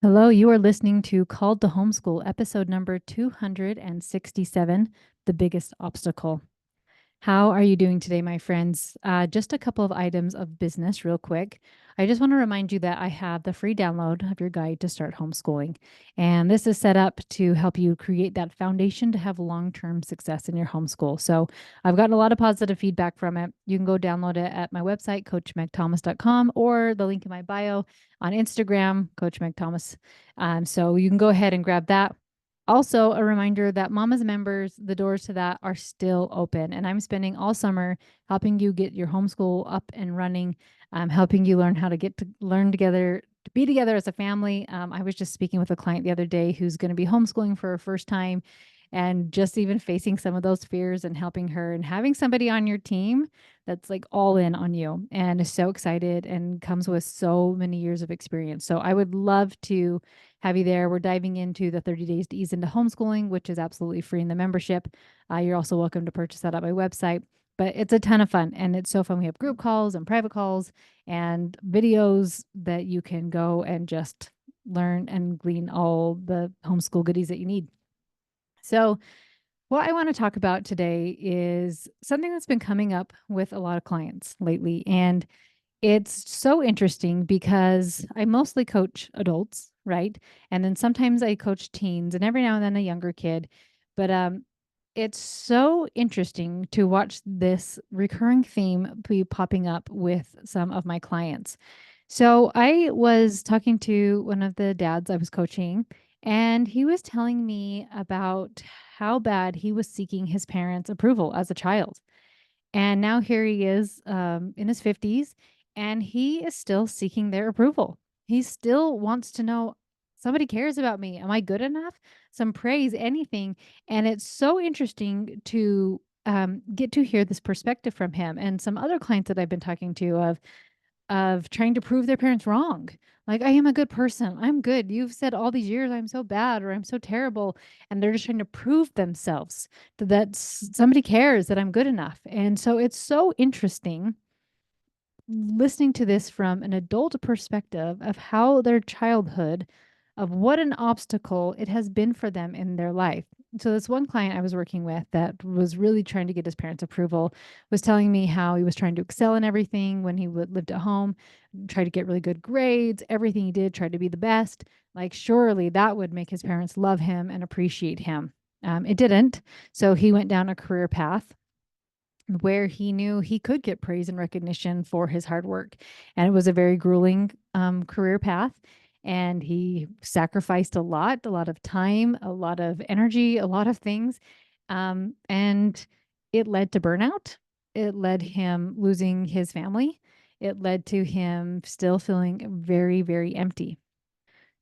Hello, you are listening to Called to Homeschool, episode number 267, The Biggest Obstacle. How are you doing today, my friends? Just a couple of items of business, real quick. I just want to remind you that I have the free download of your guide to start homeschooling. And this is set up to help you create that foundation to have long term success in your homeschool. So I've gotten a lot of positive feedback from it. You can go download it at my website, coachmegthomas.com, or the link in my bio on Instagram, Coach Meg Thomas. So you can go ahead and grab that. Also, a reminder that Mama's members, the doors to that are still open. And I'm spending all summer helping you get your homeschool up and running, helping you learn how to learn together, to be together as a family. I was just speaking with a client the other day who's going to be homeschooling for her first time and just even facing some of those fears and helping her and having somebody on your team that's like all in on you and is so excited and comes with so many years of experience. So I would love to have you there. We're diving into the 30 days to ease into homeschooling, which is absolutely free in the membership. You're also welcome to purchase that at my website. But it's a ton of fun and it's so fun. We have group calls and private calls and videos that you can go and just learn and glean all the homeschool goodies that you need. So, what I want to talk about today is something that's been coming up with a lot of clients lately. And it's so interesting because I mostly coach adults, right? And then sometimes I coach teens and every now and then a younger kid. But it's so interesting to watch this recurring theme be popping up with some of my clients. So I was talking to one of the dads I was coaching, and he was telling me about how bad he was seeking his parents' approval as a child. And now here he is in his 50s, and he is still seeking their approval. He still wants to know somebody cares about me. Am I good enough? Some praise, anything. And it's so interesting to get to hear this perspective from him and some other clients that I've been talking to of trying to prove their parents wrong. Like, I am a good person. I'm good. You've said all these years I'm so bad or I'm so terrible. And they're just trying to prove themselves that somebody cares that I'm good enough. And so it's so interesting listening to this from an adult perspective of how their childhood, of what an obstacle it has been for them in their life. So this one client I was working with that was really trying to get his parents' approval was telling me how he was trying to excel in everything when he lived at home, tried to get really good grades, everything he did, tried to be the best. Like surely that would make his parents love him and appreciate him. It didn't. So he went down a career path where he knew he could get praise and recognition for his hard work. And it was a very grueling career path. And he sacrificed a lot of time, a lot of energy, a lot of things. And it led to burnout. It led him losing his family. It led to him still feeling very, very empty.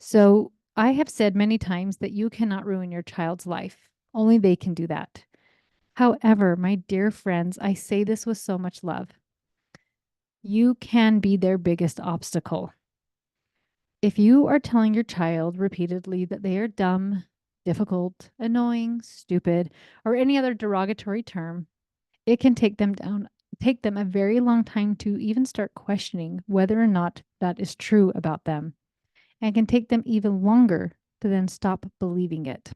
So I have said many times that you cannot ruin your child's life. Only they can do that. However, my dear friends, I say this with so much love. You can be their biggest obstacle. If you are telling your child repeatedly that they are dumb, difficult, annoying, stupid, or any other derogatory term, it can take them a very long time to even start questioning whether or not that is true about them, and can take them even longer to then stop believing it.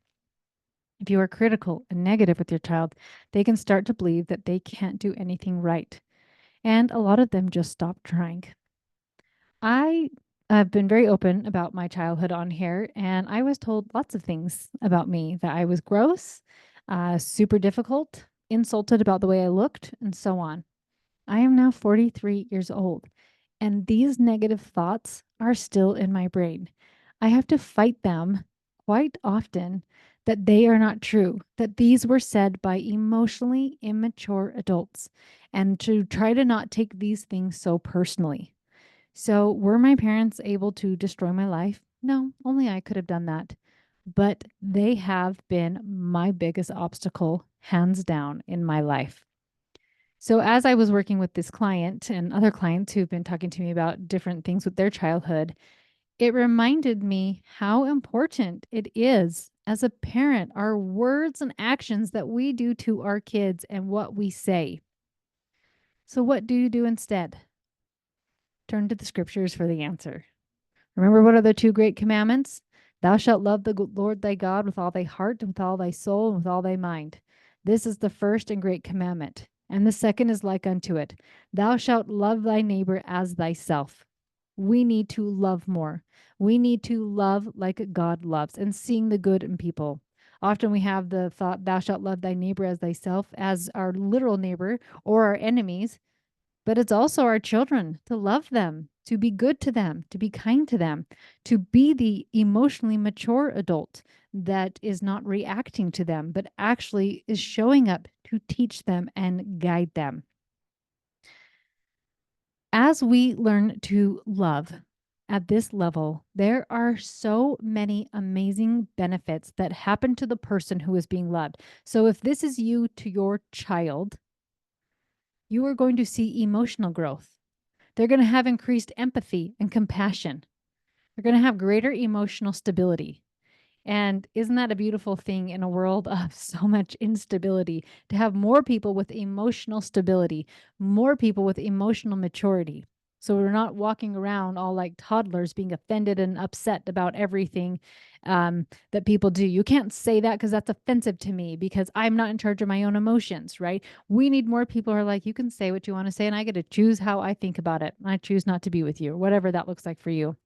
If you are critical and negative with your child, they can start to believe that they can't do anything right. And a lot of them just stop trying. I have been very open about my childhood on here, and I was told lots of things about me that I was gross, super difficult, insulted about the way I looked, and so on. I am now 43 years old, and these negative thoughts are still in my brain. I have to fight them quite often that they are not true, that these were said by emotionally immature adults, and to try to not take these things so personally. So, were my parents able to destroy my life? No, only I could have done that. But they have been my biggest obstacle, hands down, in my life. So, as I was working with this client and other clients who've been talking to me about different things with their childhood, it reminded me how important it is as a parent, our words and actions that we do to our kids and what we say. So, what do you do instead? Turn to the scriptures for the answer. Remember, what are the two great commandments? Thou shalt love the Lord thy God with all thy heart, and with all thy soul, and with all thy mind. This is the first and great commandment. And the second is like unto it. Thou shalt love thy neighbor as thyself. We need to love more. We need to love like God loves and seeing the good in people. Often we have the thought, thou shalt love thy neighbor as thyself, as our literal neighbor or our enemies, but it's also our children to love them, to be good to them, to be kind to them, to be the emotionally mature adult that is not reacting to them, but actually is showing up to teach them and guide them. As we learn to love at this level, there are so many amazing benefits that happen to the person who is being loved. So if this is you to your child, you are going to see emotional growth. They're going to have increased empathy and compassion. They're going to have greater emotional stability. And isn't that a beautiful thing in a world of so much instability to have more people with emotional stability, more people with emotional maturity? So we're not walking around all like toddlers being offended and upset about everything that people do. You can't say that because that's offensive to me because I'm not in charge of my own emotions, right? We need more people who are like, you can say what you want to say, and I get to choose how I think about it. I choose not to be with you, whatever that looks like for you.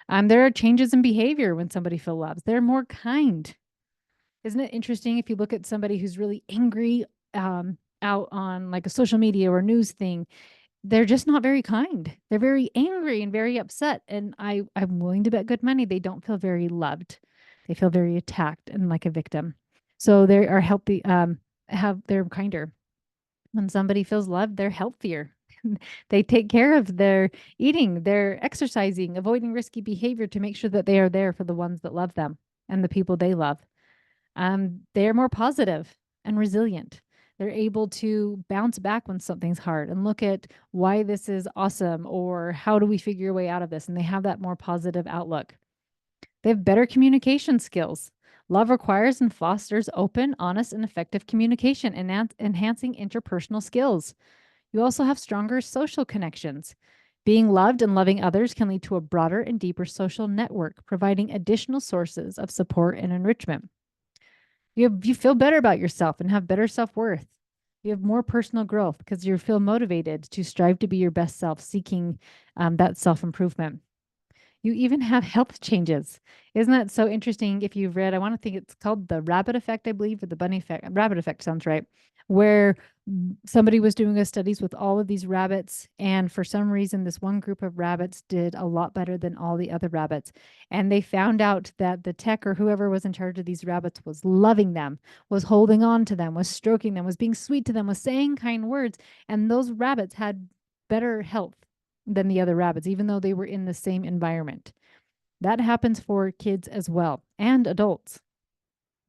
There are changes in behavior when somebody feels loved. They're more kind. Isn't it interesting if you look at somebody who's really angry out on like a social media or news thing, they're just not very kind. They're very angry and very upset. And I'm willing to bet good money they don't feel very loved. They feel very attacked and like a victim. So they are healthy, they're kinder. When somebody feels loved, they're healthier. They take care of their eating, their exercising, avoiding risky behavior to make sure that they are there for the ones that love them and the people they love. They are more positive and resilient. They're able to bounce back when something's hard and look at why this is awesome or how do we figure a way out of this. And they have that more positive outlook. They have better communication skills. Love requires and fosters open, honest, and effective communication, enhancing interpersonal skills. You also have stronger social connections. Being loved and loving others can lead to a broader and deeper social network, providing additional sources of support and enrichment. You feel better about yourself and have better self-worth. You have more personal growth because you feel motivated to strive to be your best self, seeking that self-improvement. You even have health changes. Isn't that so interesting? If you've read, I want to think it's called the rabbit effect, I believe, or the bunny effect. Rabbit effect sounds right. Where somebody was doing a studies with all of these rabbits, and for some reason, this one group of rabbits did a lot better than all the other rabbits. And they found out that the tech or whoever was in charge of these rabbits was loving them, was holding on to them, was stroking them, was being sweet to them, was saying kind words. And those rabbits had better health than the other rabbits, even though they were in the same environment. That happens for kids as well and adults.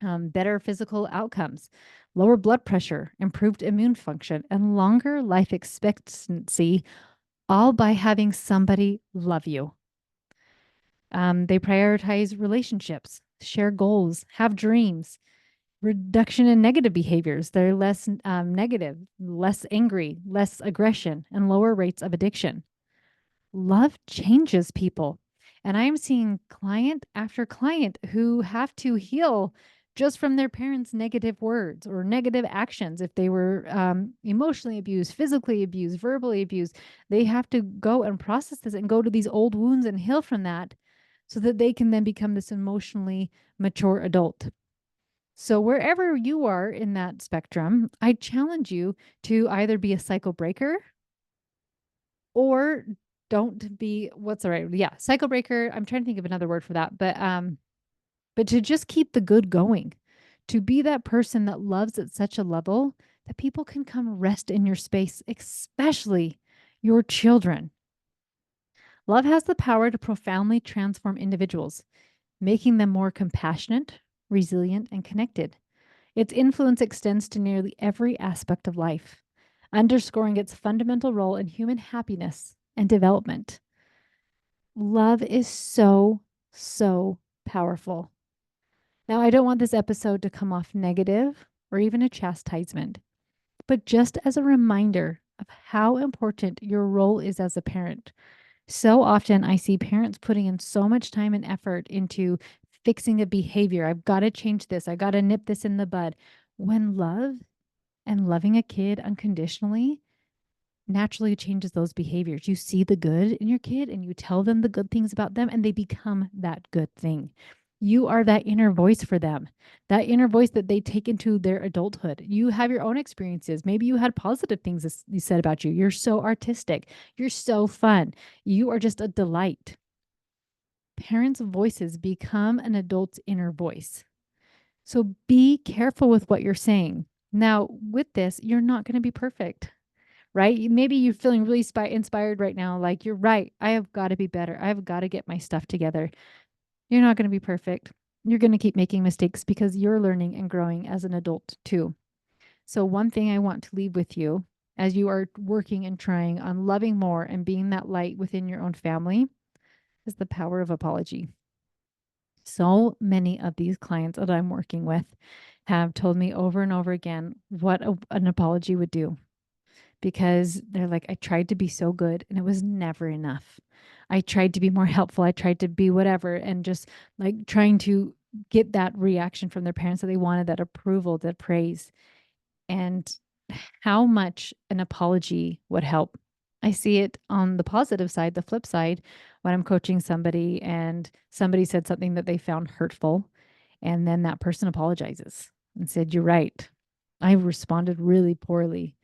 Better physical outcomes, lower blood pressure, improved immune function, and longer life expectancy, all by having somebody love you. They prioritize relationships, share goals, have dreams, reduction in negative behaviors. They're less negative, less angry, less aggression, and lower rates of addiction. Love changes people. And I'm seeing client after client who have to heal just from their parents' negative words or negative actions. If they were emotionally abused, physically abused, verbally abused, they have to go and process this and go to these old wounds and heal from that so that they can then become this emotionally mature adult. So, wherever you are in that spectrum, I challenge you to either be a cycle breaker or don't be what's the right, yeah, cycle breaker. I'm trying to think of another word for that, but to just keep the good going, to be that person that loves at such a level that people can come rest in your space, especially your children. Love has the power to profoundly transform individuals, making them more compassionate, resilient, and connected. Its influence extends to nearly every aspect of life, underscoring its fundamental role in human happiness and development. Love is so, so powerful. Now, I don't want this episode to come off negative or even a chastisement, but just as a reminder of how important your role is as a parent, So often I see parents putting in so much time and effort into fixing a behavior. I've got to change this. I got to nip this in the bud. When love and loving a kid unconditionally naturally changes those behaviors. You see the good in your kid and you tell them the good things about them, and they become that good thing. You are that inner voice for them, that inner voice that they take into their adulthood. You have your own experiences. Maybe you had positive things you said about you. You're so artistic. You're so fun. You are just a delight. Parents' voices become an adult's inner voice. So be careful with what you're saying. Now, with this, you're not going to be perfect, right? Maybe you're feeling really inspired right now. Like, you're right. I have got to be better. I've got to get my stuff together. You're not going to be perfect. You're going to keep making mistakes because you're learning and growing as an adult too. So, one thing I want to leave with you as you are working and trying on loving more and being that light within your own family is the power of apology. So many of these clients that I'm working with have told me over and over again what an apology would do, because they're like, I tried to be so good and it was never enough. I tried to be more helpful. I tried to be whatever, and just like trying to get that reaction from their parents that they wanted, that approval, that praise. And how much an apology would help. I see it on the positive side, the flip side, when I'm coaching somebody and somebody said something that they found hurtful, and then that person apologizes and said, "You're right. I responded really poorly.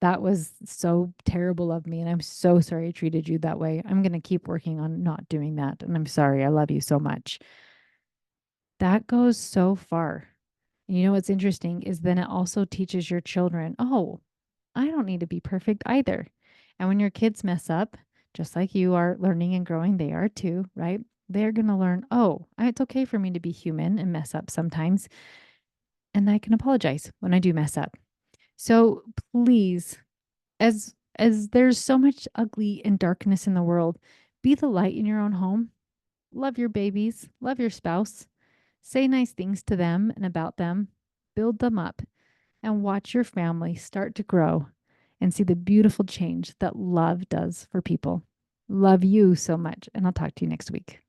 That was so terrible of me. And I'm so sorry I treated you that way. I'm going to keep working on not doing that. And I'm sorry. I love you so much." That goes so far. And you know what's interesting is then it also teaches your children, oh, I don't need to be perfect either. And when your kids mess up, just like you are learning and growing, they are too, right? They're going to learn, oh, it's okay for me to be human and mess up sometimes. And I can apologize when I do mess up. So please, as there's so much ugly and darkness in the world, be the light in your own home. Love your babies, love your spouse, say nice things to them and about them, build them up, and watch your family start to grow and see the beautiful change that love does for people. Love you so much, and I'll talk to you next week.